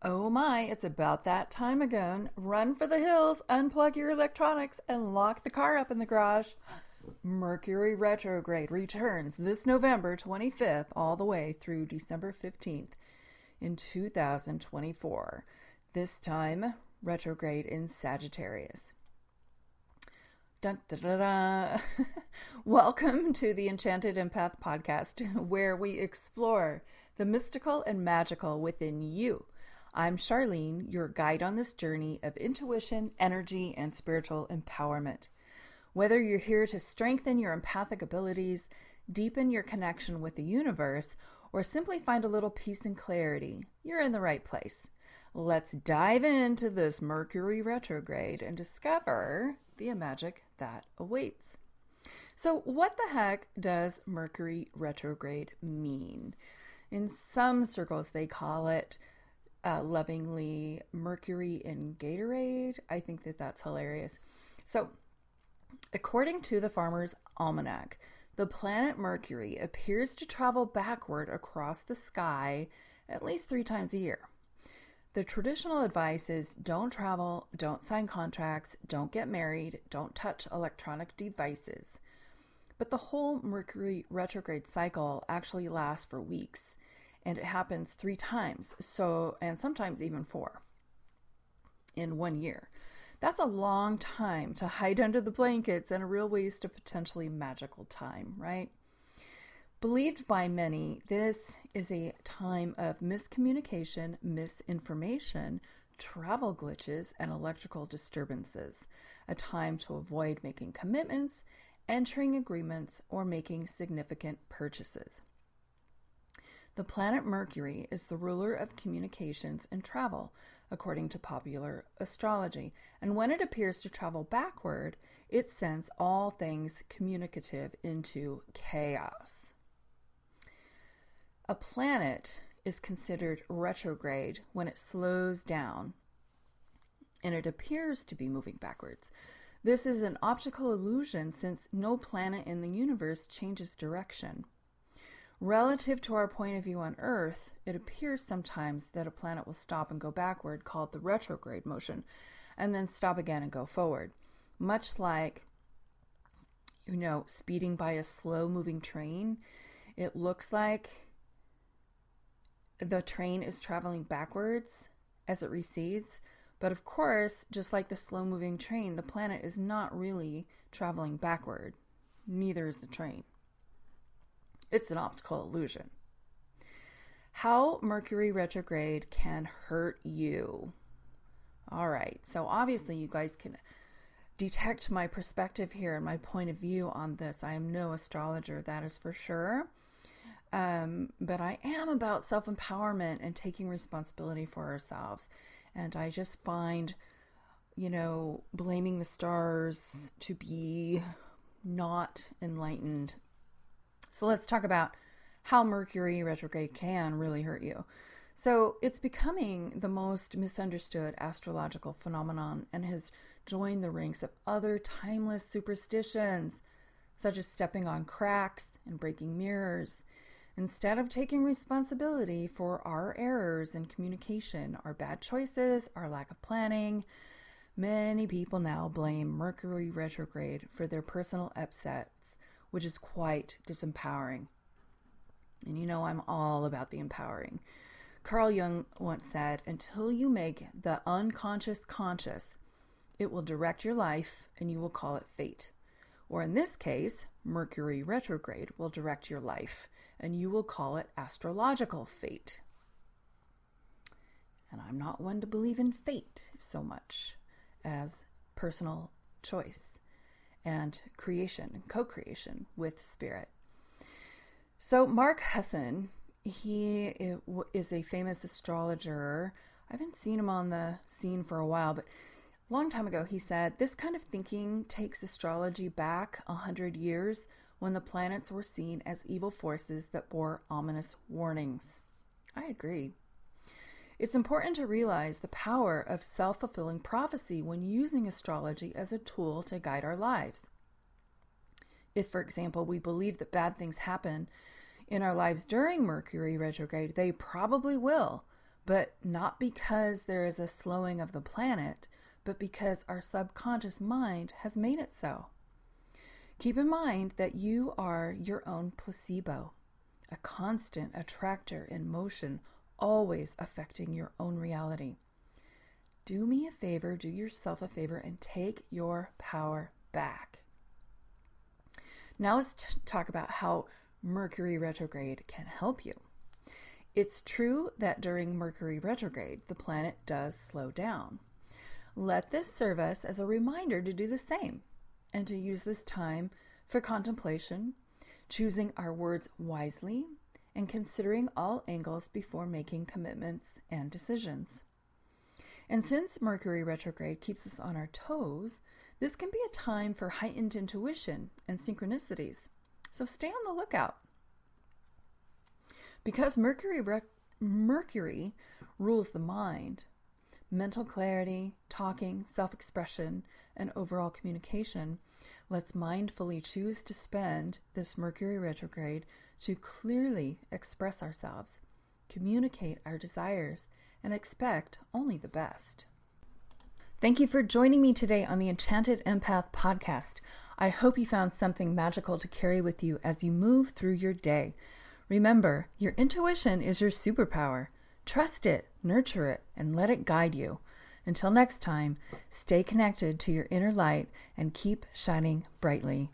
Oh my, it's about that time again. Run for the hills, unplug your electronics, and lock the car up in the garage. Mercury retrograde returns this November 25th all the way through December 15th in 2024. This time, retrograde in Sagittarius. Dun, da, da, da. Welcome to the Enchanted Empath podcast, where we explore the mystical and magical within you. I'm Charlene, your guide on this journey of intuition, energy, and spiritual empowerment. Whether you're here to strengthen your empathic abilities, deepen your connection with the universe, or simply find a little peace and clarity, you're in the right place. Let's dive into this Mercury retrograde and discover the magic that awaits. So, what the heck does Mercury retrograde mean? In some circles, they call it lovingly Mercury in Gatorade. I think that that's hilarious. So, according to the Farmer's Almanac, the planet Mercury appears to travel backward across the sky at least 3 times a year. The traditional advice is don't travel, don't sign contracts, don't get married, don't touch electronic devices. But the whole Mercury retrograde cycle actually lasts for weeks, and it happens 3 times, and sometimes even 4 in 1 year. That's a long time to hide under the blankets and a real waste of potentially magical time, right? Believed by many, this is a time of miscommunication, misinformation, travel glitches, and electrical disturbances. A time to avoid making commitments, entering agreements, or making significant purchases. The planet Mercury is the ruler of communications and travel, according to popular astrology, and when it appears to travel backward, it sends all things communicative into chaos. A planet is considered retrograde when it slows down and it appears to be moving backwards. This is an optical illusion since no planet in the universe changes direction. Relative to our point of view on Earth, it appears sometimes that a planet will stop and go backward, called the retrograde motion, and then stop again and go forward. Much like, speeding by a slow-moving train, it looks like the train is traveling backwards as it recedes, but of course, just like the slow-moving train, the planet is not really traveling backward. Neither is the train. It's an optical illusion. How Mercury retrograde can hurt you. All right, so obviously you guys can detect my perspective here and my point of view on this. I am no astrologer, that is for sure. But I am about self-empowerment and taking responsibility for ourselves. And I just find, blaming the stars to be not enlightened. So let's talk about how Mercury retrograde can really hurt you. So it's becoming the most misunderstood astrological phenomenon and has joined the ranks of other timeless superstitions, such as stepping on cracks and breaking mirrors. Instead of taking responsibility for our errors in communication, our bad choices, our lack of planning, many people now blame Mercury retrograde for their personal upsets, which is quite disempowering. And I'm all about the empowering. Carl Jung once said, until you make the unconscious conscious, it will direct your life and you will call it fate. Or in this case, Mercury retrograde will direct your life and you will call it astrological fate. And I'm not one to believe in fate so much as personal choice and creation and co-creation with spirit. So Mark Husson, he is a famous astrologer. I haven't seen him on the scene for a while, but a long time ago he said, this kind of thinking takes astrology back 100 years when the planets were seen as evil forces that bore ominous warnings. I agree. It's important to realize the power of self-fulfilling prophecy when using astrology as a tool to guide our lives. If, for example, we believe that bad things happen in our lives during Mercury retrograde, they probably will. but not because there is a slowing of the planet, but because our subconscious mind has made it so. Keep in mind that you are your own placebo, a constant attractor in motion, always affecting your own reality. Do me a favor, do yourself a favor, and take your power back. Now let's talk about how Mercury retrograde can help you. It's true that during Mercury retrograde, the planet does slow down. Let this serve us as a reminder to do the same and to use this time for contemplation, choosing our words wisely, and considering all angles before making commitments and decisions. And since Mercury retrograde keeps us on our toes, this can be a time for heightened intuition and synchronicities. So stay on the lookout. Because Mercury rules the mind, mental clarity, talking, self-expression, and overall communication, let's mindfully choose to spend this Mercury retrograde to clearly express ourselves, communicate our desires, and expect only the best. Thank you for joining me today on the Enchanted Empath podcast. I hope you found something magical to carry with you as you move through your day. Remember, your intuition is your superpower. Trust it, nurture it, and let it guide you. Until next time, stay connected to your inner light and keep shining brightly.